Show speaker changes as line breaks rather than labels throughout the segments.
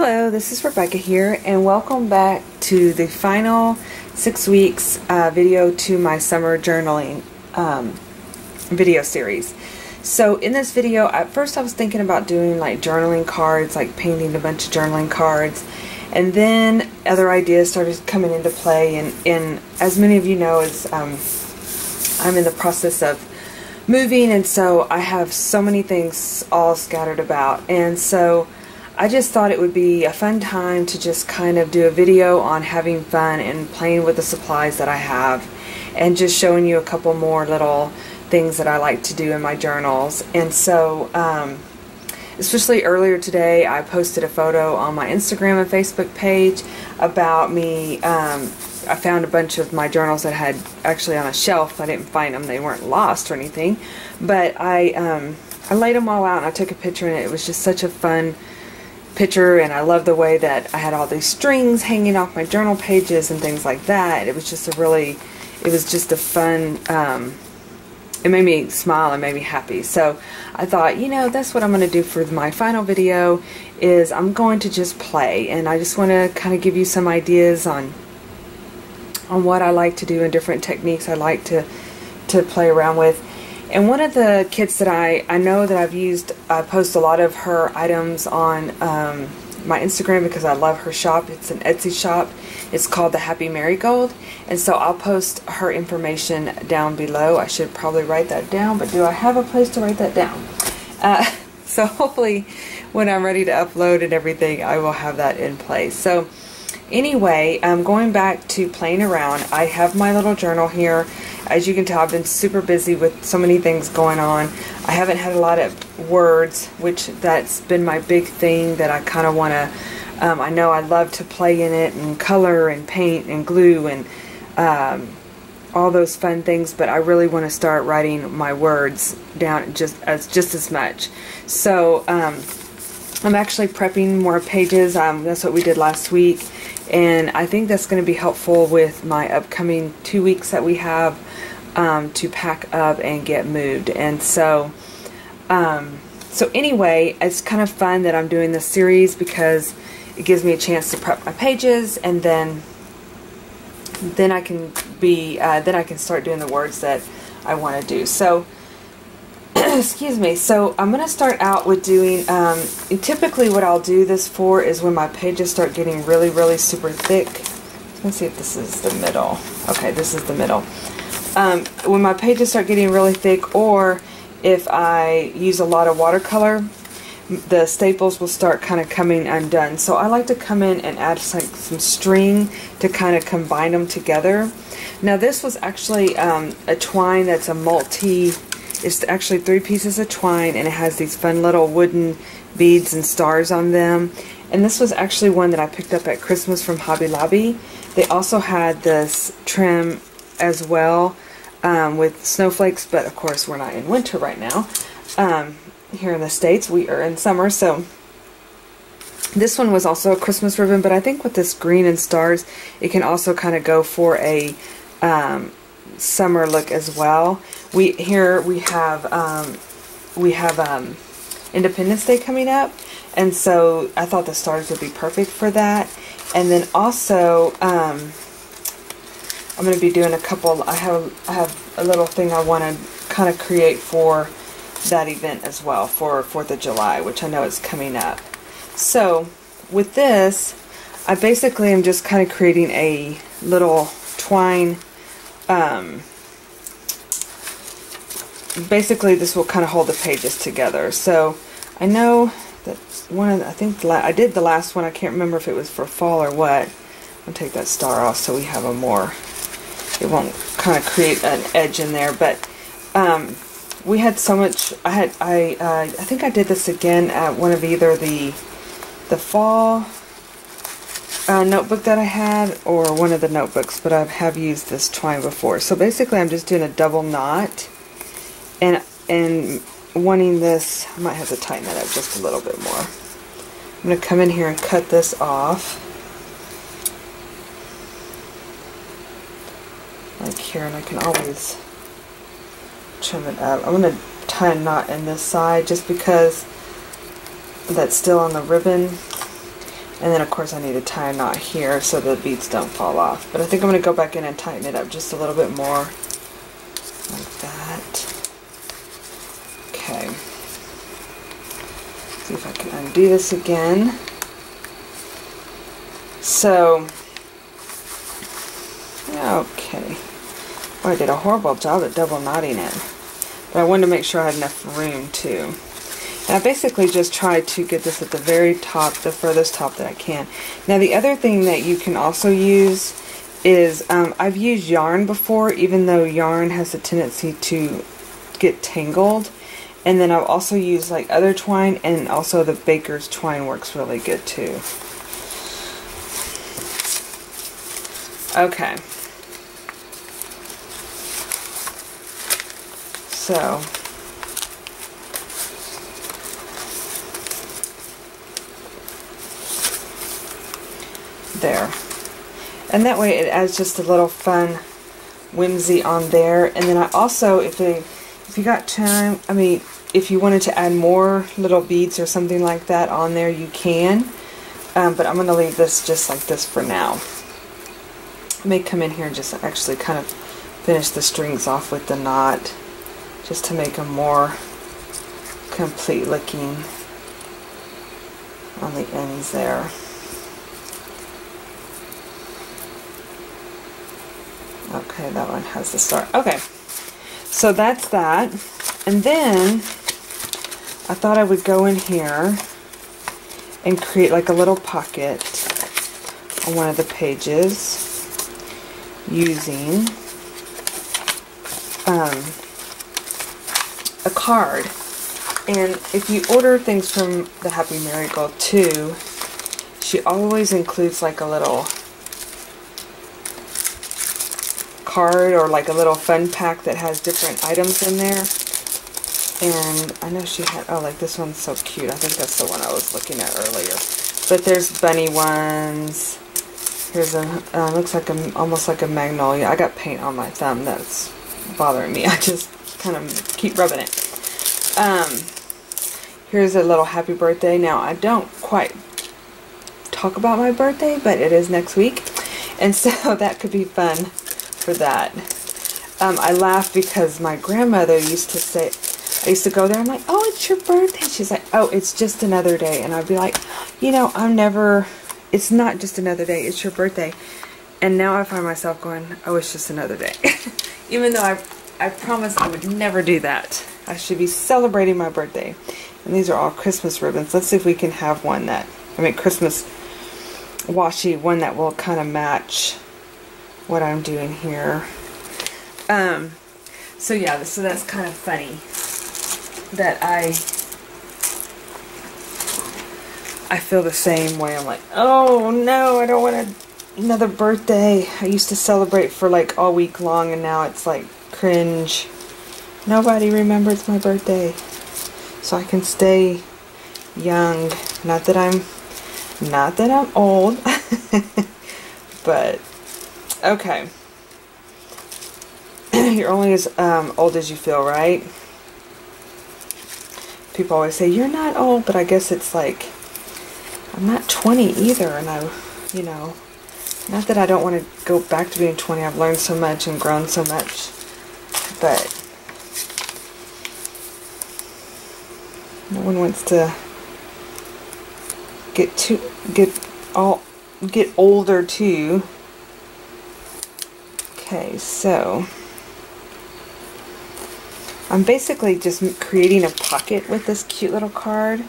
Hello, this is Rebecca here, and welcome back to the final 6 weeks video to my summer journaling video series. So in this video, at first I was thinking about doing like journaling cards, like painting a bunch of journaling cards, and then other ideas started coming into play, and as many of you know, I'm in the process of moving, and so I have so many things all scattered about, and so I just thought it would be a fun time to just kind of do a video on having fun and playing with the supplies that I have, and just showing you a couple more little things that I like to do in my journals. And so especially earlier today, I posted a photo on my Instagram and Facebook page about me. I found a bunch of my journals that had actually on a shelf. I didn't find them, they weren't lost or anything, but I laid them all out and I took a picture, and it was just such a fun picture, and I love the way that I had all these strings hanging off my journal pages and things like that. It was just a fun, it made me smile and made me happy. So I thought, you know, that's what I'm going to do for my final video, is I'm going to just play, and I just want to kind of give you some ideas on what I like to do and different techniques I like to play around with. And one of the kits that I know that I've used, I post a lot of her items on my Instagram because I love her shop. It's an Etsy shop. It's called the Happy Marigold. And so I'll post her information down below. I should probably write that down, but do I have a place to write that down? So hopefully when I'm ready to upload and everything, I will have that in place. So anyway, going back to playing around, I have my little journal here. As you can tell, I've been super busy with so many things going on. I haven't had a lot of words, which that's been my big thing that I kind of want to, I know I love to play in it and color and paint and glue and all those fun things, but I really want to start writing my words down just as much. So I'm actually prepping more pages. That's what we did last week, and I think that's going to be helpful with my upcoming 2 weeks that we have to pack up and get moved. And so so anyway, it's kind of fun that I'm doing this series because it gives me a chance to prep my pages, and then I can start doing the words that I want to do. So excuse me. So I'm going to start out with doing, typically what I'll do this for is when my pages start getting really, really super thick. Let's see if this is the middle. Okay, this is the middle. When my pages start getting really thick, or if I use a lot of watercolor, the staples will start kind of coming undone. So I like to come in and add some string to kind of combine them together. Now this was actually a twine that's a it's actually 3 pieces of twine, and it has these fun little wooden beads and stars on them. And this was actually one that I picked up at Christmas from Hobby Lobby. They also had this trim as well with snowflakes, but of course we're not in winter right now. Here in the States, we are in summer. So this one was also a Christmas ribbon, but I think with this green and stars, it can also kind of go for a summer look as well. We have Independence Day coming up, and so I thought the stars would be perfect for that. And then also I'm going to be doing a couple. I have a little thing I want to kind of create for that event as well, for 4th of July, which I know is coming up. So with this, I basically am just kind of creating a little twine. Basically this will kind of hold the pages together. So I know that I think I did the last one. I can't remember if it was for fall or what. I'll take that star off so we have a more, it won't kind of create an edge in there. But we had so much. I think I did this again at one of either the fall notebook that I had, or one of the notebooks, but I have used this twine before. So basically I'm just doing a double knot, and wanting this, I might have to tighten that up just a little bit more. I'm going to come in here and cut this off like here, and I can always trim it up. I'm going to tie a knot in this side just because that's still on the ribbon. And then of course I need to tie a knot here so the beads don't fall off. But I think I'm going to go back in and tighten it up just a little bit more. Like that. Okay. See if I can undo this again. So, okay. Oh, I did a horrible job at double knotting it. But I wanted to make sure I had enough room too. And I basically just tried to get this at the very top, the furthest top that I can. Now the other thing that you can also use is, I've used yarn before, even though yarn has a tendency to get tangled. And then I've also used like other twine, and also the baker's twine works really good too. Okay. So, there. And that way it adds just a little fun whimsy on there. And then I also, if you got time, I mean, if you wanted to add more little beads or something like that on there, you can. But I'm going to leave this just like this for now. I may come in here and just actually kind of finish the strings off with the knot, just to make them more complete looking on the ends there. Okay, that one has the star. Okay, so that's that. And then I thought I would go in here and create like a little pocket on one of the pages using a card. And if you order things from the Happy Marigold too, she always includes like a little card or like a little fun pack that has different items in there. And I know she had, oh, like this one's so cute. I think that's the one I was looking at earlier. But there's bunny ones. Here's a, looks like almost like a magnolia. I got paint on my thumb that's bothering me. I just kind of keep rubbing it. Here's a little happy birthday. Now, I don't quite talk about my birthday, but it is next week. And so that could be fun for that. I laugh because my grandmother used to say, I used to go there, I'm like, oh, it's your birthday. She's like, oh, it's just another day. And I'd be like, you know, it's not just another day, it's your birthday. And now I find myself going, oh, it's just another day. Even though I promised I would never do that. I should be celebrating my birthday. And these are all Christmas ribbons. Let's see if we can have one that, Christmas washi, one that will kind of match what I'm doing here. So yeah, so that's kind of funny that I feel the same way. I'm like, oh no, I don't want another birthday. I used to celebrate for like all week long, and now it's like cringe. Nobody remembers my birthday. So I can stay young. Not that I'm old. But okay. You're only as old as you feel, right? People always say, you're not old, but I guess it's like, I'm not 20 either, and you know, not that I don't want to go back to being 20. I've learned so much and grown so much, but no one wants to get older too. Okay, so I'm basically just creating a pocket with this cute little card,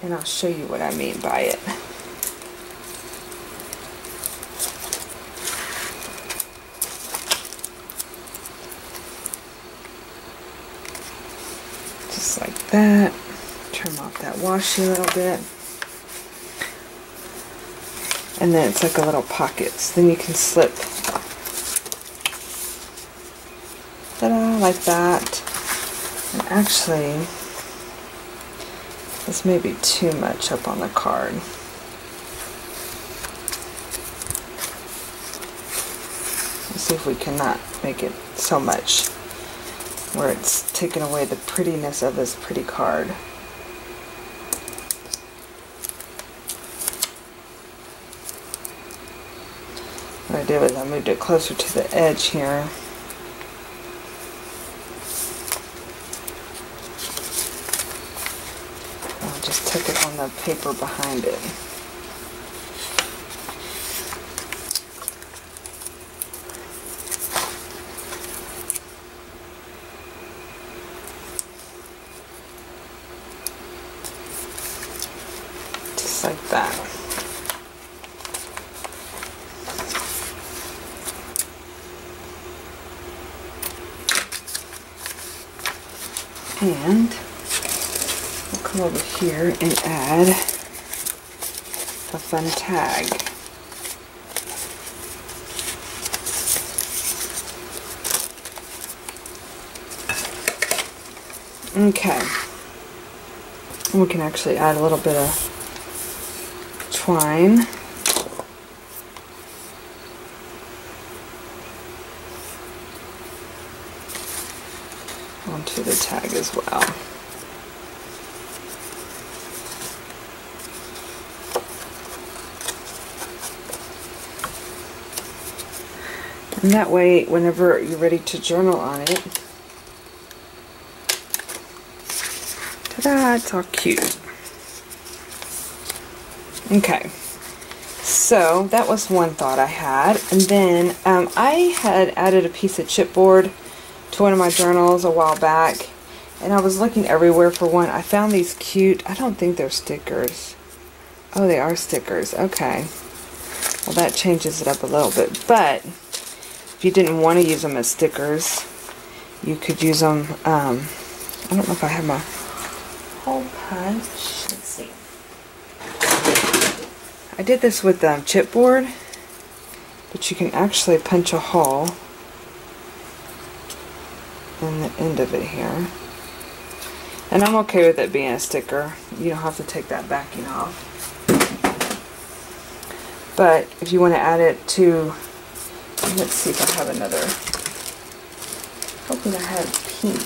and I'll show you what I mean by it. Just like that. Trim off that washi a little bit. And then it's like a little pocket, so then you can slip, ta-da, like that. And actually, this may be too much up on the card. Let's see if we cannot make it so much where it's taken away the prettiness of this pretty card. what I did was I moved it closer to the edge here. I just took it on the paper behind it. Just like that. And we'll come over here and add a fun tag. Okay. We can actually add a little bit of twine. Onto the tag as well. And that way, whenever you're ready to journal on it, ta-da, it's all cute. Okay, so that was one thought I had. And then I had added a piece of chipboard to one of my journals a while back, and I was looking everywhere for one. I found these cute, I don't think they're stickers. Oh, they are stickers. Okay. Well, that changes it up a little bit. But if you didn't want to use them as stickers, you could use them, I don't know if I have my hole punch. Let's see. I did this with chipboard, but you can actually punch a hole in the end of it here. And I'm okay with it being a sticker. You don't have to take that backing off. But if you want to add it to, let's see if I have another. Hoping I have pink.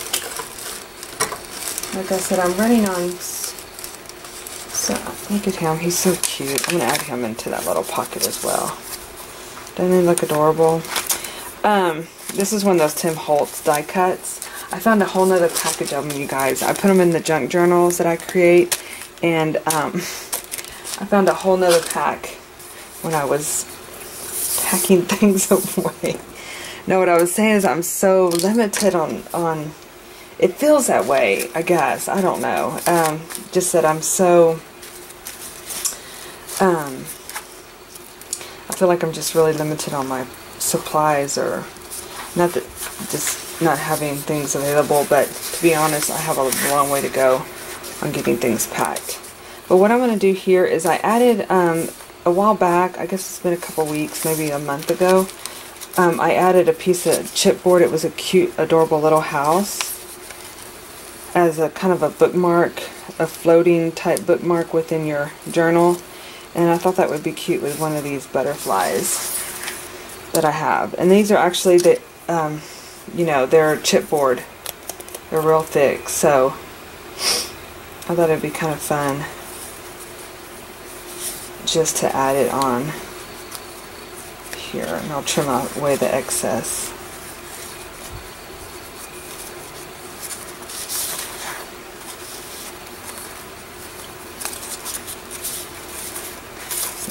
Like I said, I'm running on, so look at him, he's so cute. I'm going to add him into that little pocket as well. Doesn't he look adorable? This is one of those Tim Holtz die cuts. I found a whole nother package of them, you guys. I put them in the junk journals that I create, and I found a whole nother pack when I was packing things away. No, what I was saying is I'm so limited on it feels that way, I guess. I don't know. Just that I'm so I feel like I'm just really limited on my supplies, or not that just not having things available, but to be honest, I have a long way to go on getting things packed. But what I'm going to do here is I added a while back, I guess it's been a couple weeks, maybe a month ago, I added a piece of chipboard. It was a cute, adorable little house as a kind of a bookmark, a floating type bookmark within your journal. And I thought that would be cute with one of these butterflies that I have. And these are actually the, you know, they're chipboard. They're real thick, so I thought it'd be kind of fun just to add it on here. And I'll trim away the excess.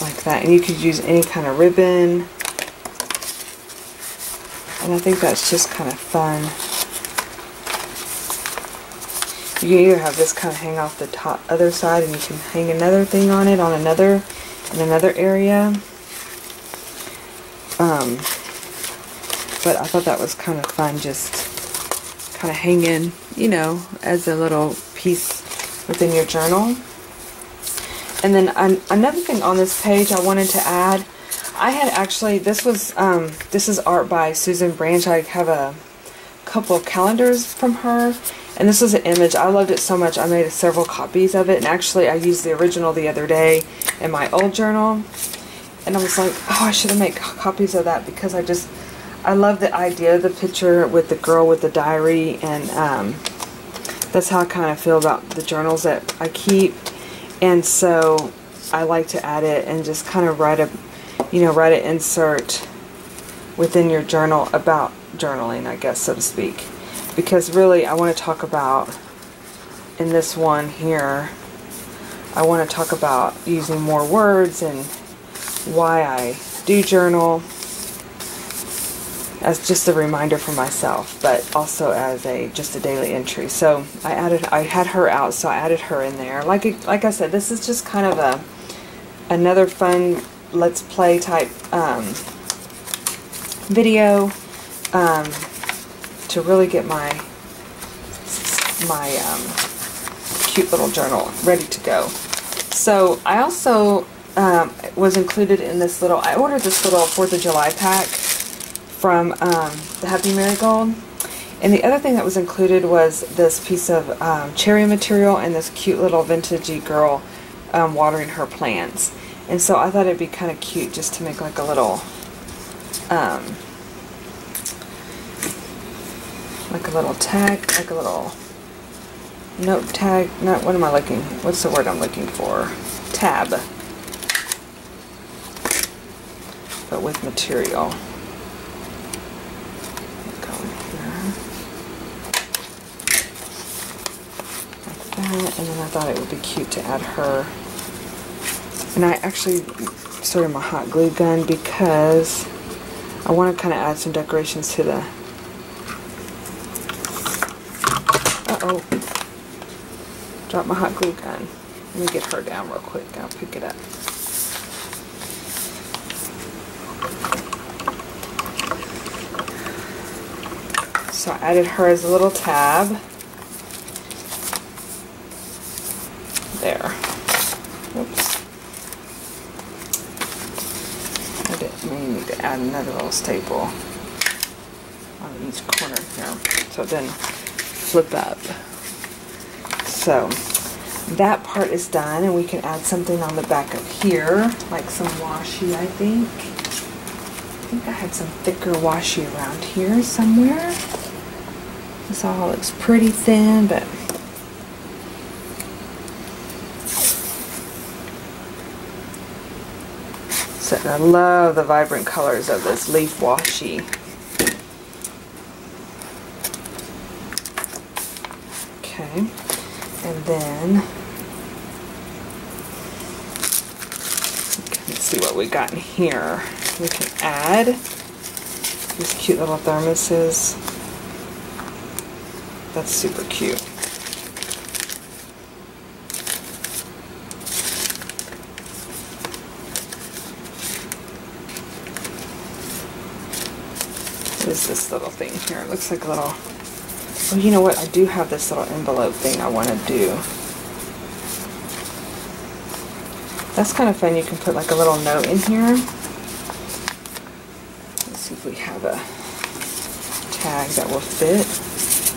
Like that. And you could use any kind of ribbon. And I think that's just kind of fun. You can either have this kind of hang off the top other side, and you can hang another thing on it on another in another area. But I thought that was kind of fun, just kind of hanging, you know, as a little piece within your journal. And then another thing on this page I wanted to add, I had actually, this is art by Susan Branch. I have a couple of calendars from her, and this was an image. I loved it so much I made several copies of it, and actually I used the original the other day in my old journal, and I was like, oh, I should have made copies of that, because I love the idea of the picture with the girl with the diary, and that's how I kind of feel about the journals that I keep. And so I like to add it and just kind of write an insert within your journal about journaling, I guess, so to speak. Because really, I want to talk about, in this one here, I want to talk about using more words and why I do journal, as just a reminder for myself, but also as just a daily entry. So I had her out, so I added her in there. Like I said, this is just kind of another fun let's play type video to really get my cute little journal ready to go. So I also was included in this little, I ordered this little 4th of July pack from the Happy Marigold. And the other thing that was included was this piece of cherry material and this cute little vintagey girl watering her plants. And so I thought it'd be kind of cute just to make like a little tag, like a little note tag. Not, what am I looking, what's the word I'm looking for? Tab. But with material. Go in here. Like that. And then I thought it would be cute to add her. And I actually started my hot glue gun because I want to kind of add some decorations to the... Uh-oh. Drop my hot glue gun. Let me get her down real quick. I'll pick it up. So I added her as a little tab. There. Oops. May need to add another little staple on each corner here so it doesn't flip up. So that part is done, and we can add something on the back of here, like some washi, I think. I think I had some thicker washi around here somewhere. This all looks pretty thin, but I love the vibrant colors of this leaf washi. Okay, and then let's see what we got in here. We can add these cute little thermoses. That's super cute. What is this little thing here? It looks like a little... Oh, you know what? I do have this little envelope thing I want to do. That's kind of fun. You can put like a little note in here. Let's see if we have a tag that will fit.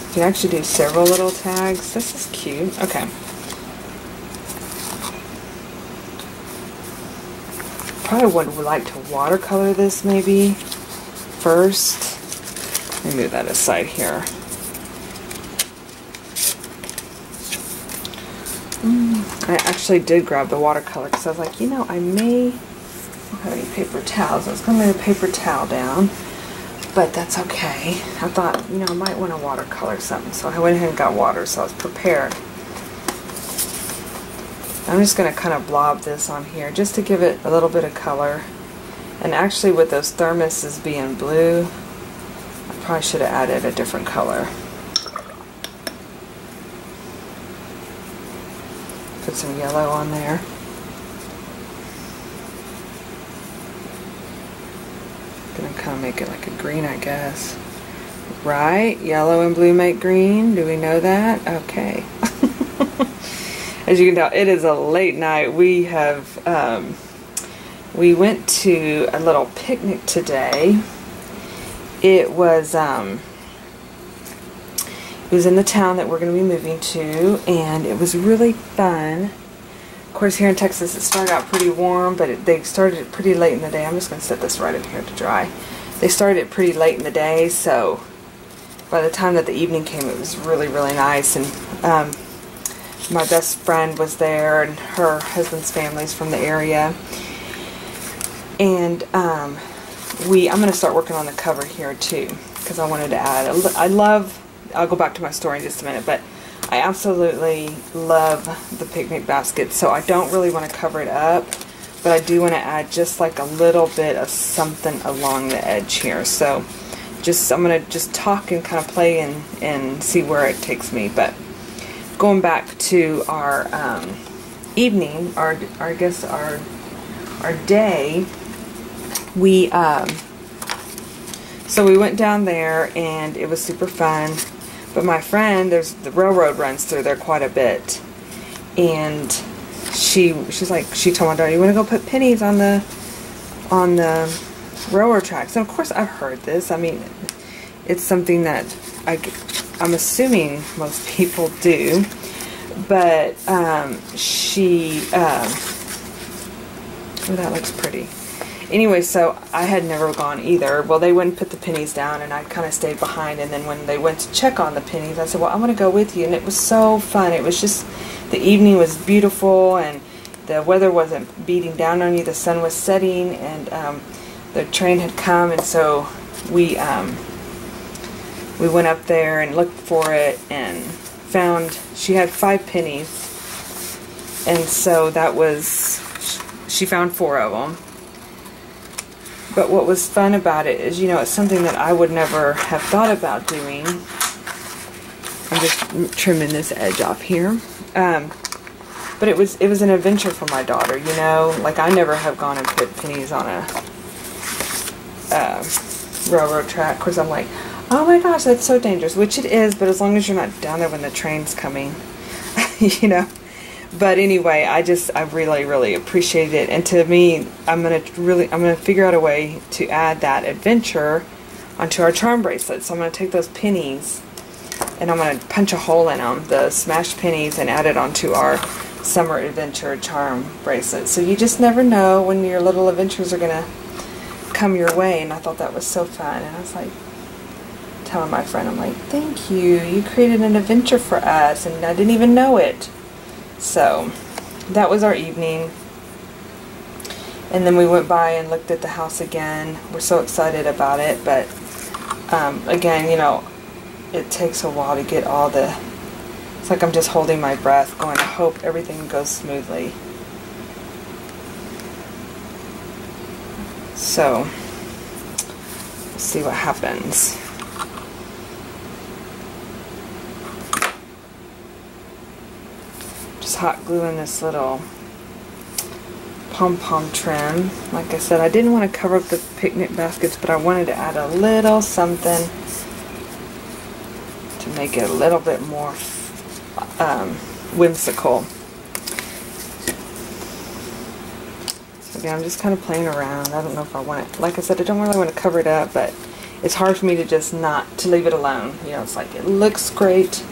You can actually do several little tags. This is cute. Okay. Probably would like to watercolor this maybe first. Let me move that aside here. I actually did grab the watercolor because I was like, you know, I don't have any paper towels. I was going to lay a paper towel down, but that's okay. I thought, you know, I might want to watercolor something, so I went ahead and got water, so I was prepared. I'm just going to kind of blob this on here just to give it a little bit of color. And actually, with those thermoses being blue, I probably should have added a different color. Put some yellow on there. Gonna kind of make it like a green, I guess. Right? Yellow and blue make green. Do we know that? Okay. As you can tell, it is a late night. We have we went to a little picnic today. It was in the town that we're going to be moving to, and it was really fun. Of course, here in Texas, it started out pretty warm, but they started it pretty late in the day. I'm just going to set this right in here to dry. They started it pretty late in the day, so by the time that the evening came, it was really, really nice. And my best friend was there, and her husband's family's from the area. And I'm going to start working on the cover here too, because I wanted to add, I'll go back to my story in just a minute, but I absolutely love the picnic basket, so I don't really want to cover it up, but I do want to add just like a little bit of something along the edge here. So I'm going to just talk and kind of play and see where it takes me. But going back to our evening, I guess our day, so we went down there and it was super fun. But my friend, the railroad runs through there quite a bit, and she's like, she told my daughter, "You want to go put pennies on the railroad tracks?" And of course I've heard this. I mean, it's something that I'm assuming most people do. But oh, that looks pretty. Anyway, so I had never gone either. Well, they wouldn't put the pennies down, and I kind of stayed behind. And then when they went to check on the pennies, I said, "Well, I'm going to go with you." And it was so fun. It was just, the evening was beautiful, and the weather wasn't beating down on you. The sun was setting, and the train had come, and so we went up there and looked for it and found she had 5 pennies, and so that was, she found 4 of them. But what was fun about it is, you know, it's something that I would never have thought about doing. I'm just trimming this edge off here. But it was an adventure for my daughter, you know. Like, I never have gone and put pennies on a railroad track. Of course, I'm like, oh my gosh, that's so dangerous, which it is, but as long as you're not down there when the train's coming, you know. But anyway, I really, really appreciated it. And to me, I'm gonna figure out a way to add that adventure onto our charm bracelet. So I'm gonna take those pennies and I'm gonna punch a hole in them, the smashed pennies, and add it onto our summer adventure charm bracelet. So you just never know when your little adventures are gonna come your way. And I thought that was so fun. And I was like, telling my friend, I'm like, "Thank you. You created an adventure for us, and I didn't even know it." So that was our evening, and then we went by and looked at the house again. We're so excited about it, but again, you know, it takes a while to get all the, it's like I'm just holding my breath going, I hope everything goes smoothly. So let's see what happens. Hot gluing this little pom-pom trim. Like I said, I didn't want to cover up the picnic baskets, but I wanted to add a little something to make it a little bit more whimsical. So again, I'm just kind of playing around. I don't know if I want it, like I said, I don't really want to cover it up, but it's hard for me to just not to leave it alone. You know, it's like, it looks great,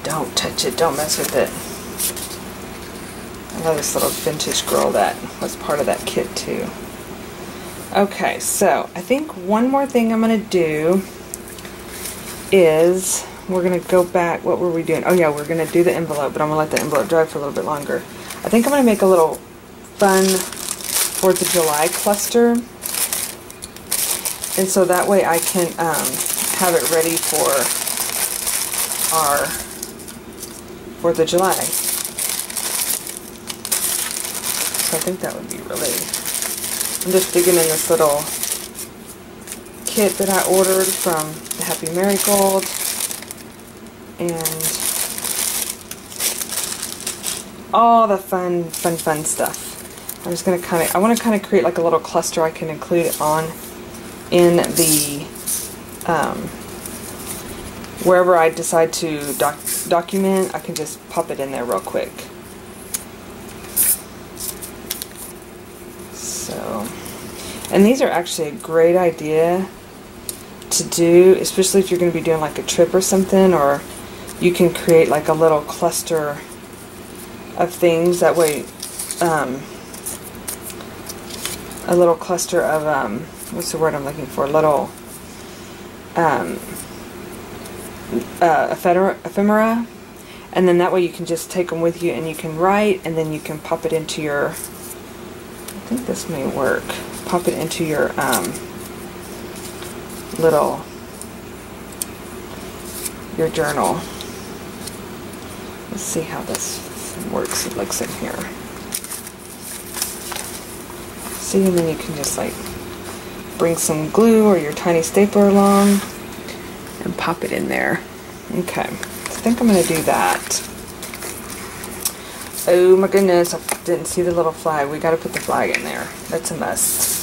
don't touch it, don't mess with it. I love this little vintage girl that was part of that kit too. Okay, so I think one more thing I'm going to do is we're going to go back. What were we doing? Oh yeah, we're going to do the envelope, but I'm going to let the envelope dry for a little bit longer. I think I'm going to make a little fun 4th of July cluster. And so that way I can have it ready for our 4th of July. I think that would be really, I'm just digging in this little kit that I ordered from the Happy Marigold, and all the fun stuff. I'm just going to I want to kind of create like a little cluster I can include it on in the, wherever I decide to document, I can just pop it in there real quick. And these are actually a great idea to do, especially if you're going to be doing like a trip or something, or you can create like a little cluster of things. That way, a little cluster of, what's the word I'm looking for? Little ephemera. And then that way you can just take them with you and you can write, and then you can pop it into your, I think this may work. Pop it into your your journal. Let's see how this works. It looks in here. See, and then you can just like bring some glue or your tiny stapler along and pop it in there. Okay, I think I'm going to do that. Oh my goodness, I didn't see the little flag. We got to put the flag in there. That's a must.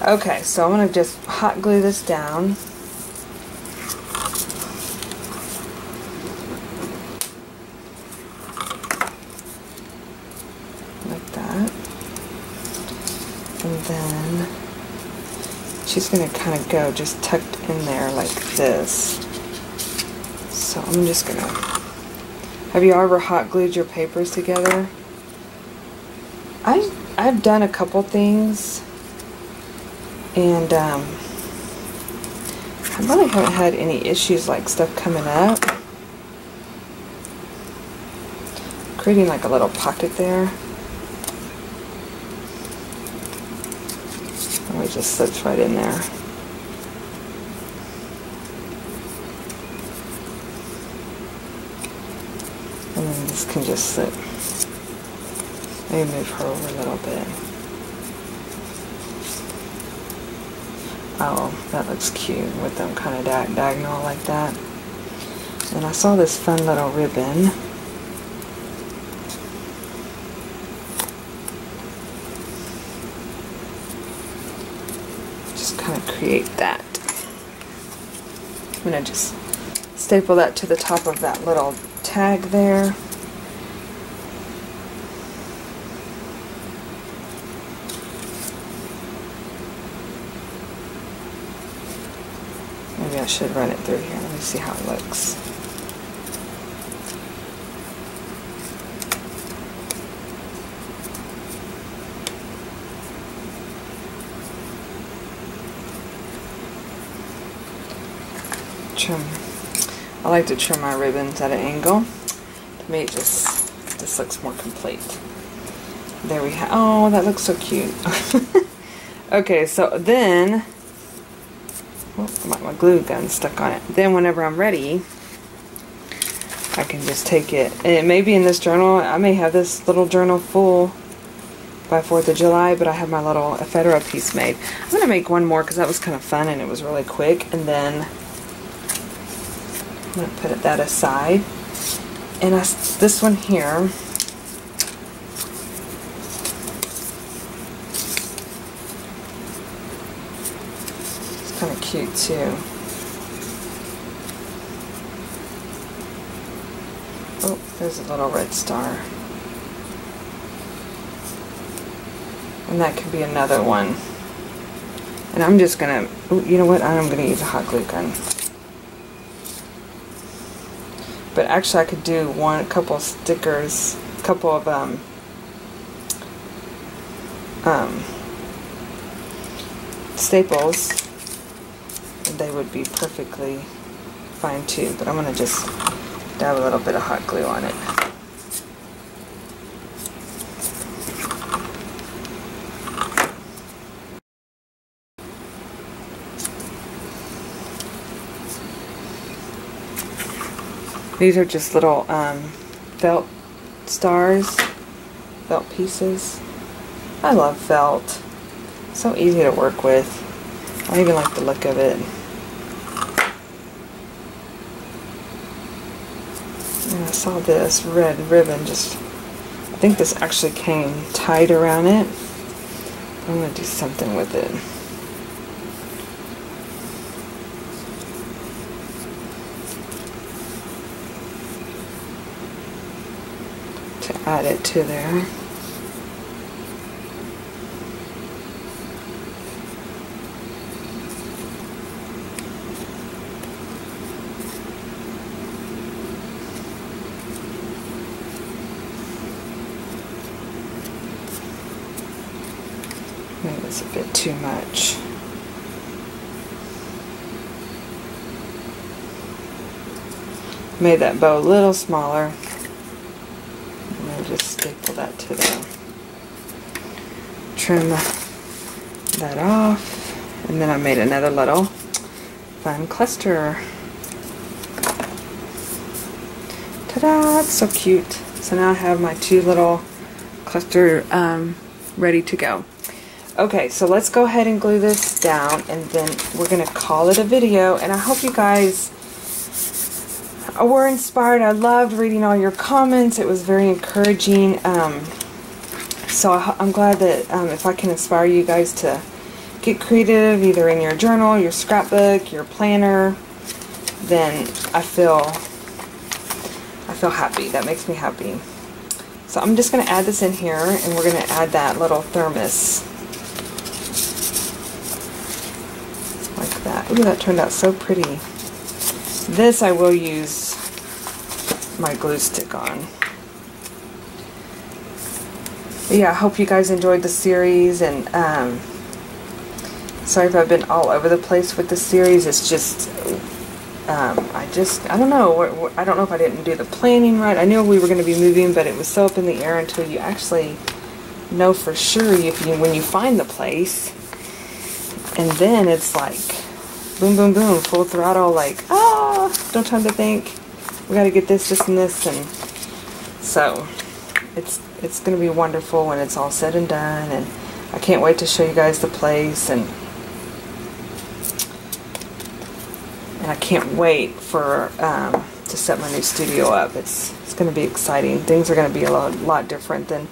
Okay, so I'm going to just hot glue this down. Like that. And then she's going to kind of go just tucked in there like this. So I'm just going to... Have you ever hot glued your papers together? I've done a couple things, and I really haven't had any issues like stuff coming up. Creating like a little pocket there. And it just slips right in there. And then this can just slip. Maybe move her over a little bit. Oh, that looks cute with them kind of diagonal like that. And I saw this fun little ribbon. Just kind of create that. I'm going to just staple that to the top of that little tag there. Maybe I should run it through here. Let me see how it looks. Trim. I like to trim my ribbons at an angle. To me, this looks more complete. There we have. Oh, that looks so cute. Okay, so then, oh, my glue gun stuck on it. Then, whenever I'm ready, I can just take it. And it may be in this journal. I may have this little journal full by 4th of July, but I have my little ephemera piece made. I'm gonna make one more because that was kind of fun and it was really quick. And then I'm going to put that aside. And this one here, it's kind of cute too. Oh, there's a little red star. And that could be another one. And I'm just going to, you know what, I'm going to use a hot glue gun. But actually I could do a couple stickers, a couple of staples, and they would be perfectly fine too. But I'm going to just dab a little bit of hot glue on it. These are just little felt stars, felt pieces. I love felt. So easy to work with. I even like the look of it. And I saw this red ribbon I think this actually came tied around it. I'm going to do something with it. To add it to there. Maybe it's a bit too much. Made that bow a little smaller. And then just staple that to the, trim that off. And then I made another little fun cluster. Ta-da! It's so cute. So now I have my 2 little cluster ready to go. Okay, so let's go ahead and glue this down, and then we're going to call it a video. And I hope you guys were inspired. I loved reading all your comments. It was very encouraging. So I'm glad that if I can inspire you guys to get creative, either in your journal, your scrapbook, your planner, then I feel happy. That makes me happy. So I'm just going to add this in here, and we're going to add that little thermos. Like that. Ooh, that turned out so pretty. This I will use my glue stick on. But yeah, I hope you guys enjoyed the series, and sorry if I've been all over the place with the series. It's just I don't know. I don't know if I didn't do the planning right. I knew we were going to be moving, but it was so up in the air until you actually know for sure when you find the place. And then it's like boom, boom, boom, full throttle, like, don't time to think. We got to get this, and this, and so it's going to be wonderful when it's all said and done. And I can't wait to show you guys the place, and I can't wait for to set my new studio up. It's going to be exciting. Things are going to be a lot different than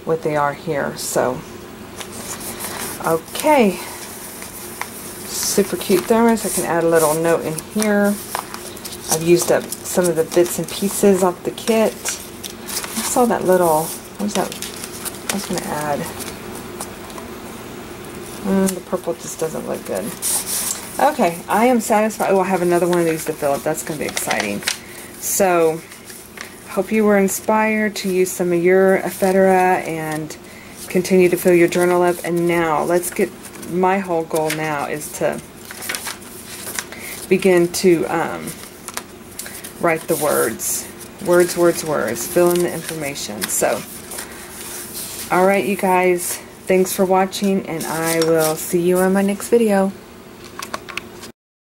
what they are here. So, okay, super cute thermos. I can add a little note in here. I've used up some of the bits and pieces off the kit. I saw that little. What's that? I was going to add. The purple just doesn't look good. Okay, I am satisfied. Oh, I have another one of these to fill up. That's going to be exciting. So, hope you were inspired to use some of your ephedra and continue to fill your journal up. And now, let's get, my whole goal now is to begin to write the words. Words, words, words. Fill in the information. So, alright you guys, thanks for watching, and I will see you on my next video.